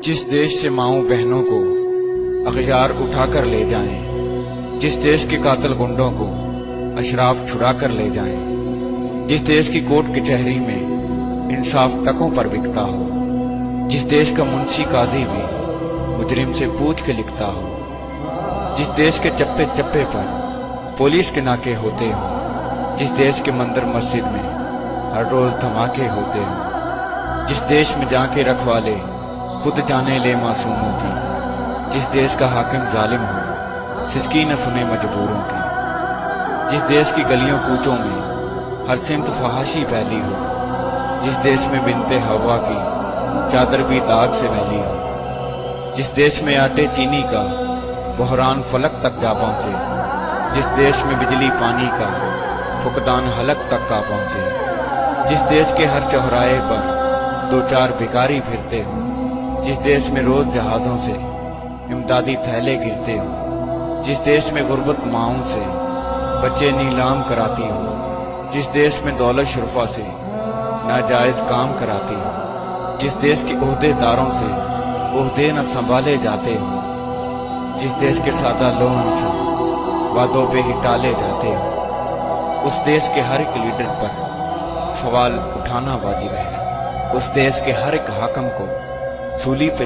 जिस देश से माओं बहनों को अगयार उठा कर ले जाएं, जिस देश के कातिल गुंडों को अशराफ छुड़ा कर ले जाएं, जिस देश की कोर्ट कचहरी में इंसाफ तकों पर बिकता हो, जिस देश का मुंशी काजी भी मुजरिम से पूछ के लिखता हो, जिस देश के चप्पे चप्पे पर पुलिस के नाके होते हो, जिस देश के मंदिर मस्जिद में हर रोज धमाके होते हो, जिस देश में जाके रखवाले खुद जाने ले मासूमों की, जिस देश का हाकिम जालिम हो सिसकी न सुने मजबूरों की, जिस देश की गलियों कूचों में हर सिमत फहाशी फैली हो, जिस देश में बिनते हवा की चादर भी दाग से मैली हो, जिस देश में आटे चीनी का बहरान फलक तक जा पहुंचे, जिस देश में बिजली पानी का फुकदान हलक तक का पहुंचे, जिस देश के हर चौराहे पर दो चार भिखारी फिरते हो, जिस देश में रोज जहाजों से इमदादी थैले गिरते हो, जिस देश में गुर्बत माओं से बच्चे नीलाम कराती हो, जिस देश में दौलत शुरफा से नाजायज काम कराती हो, जिस देश के ओहदेदारों से ओहदे न संभाले जाते हो, जिस देश के सादा लोगों से वादों पे ही टाले जाते हो, उस देश के हर एक लीडर पर सवाल उठाना वाजिब है, उस देश के हर एक हाकिम को सूली पे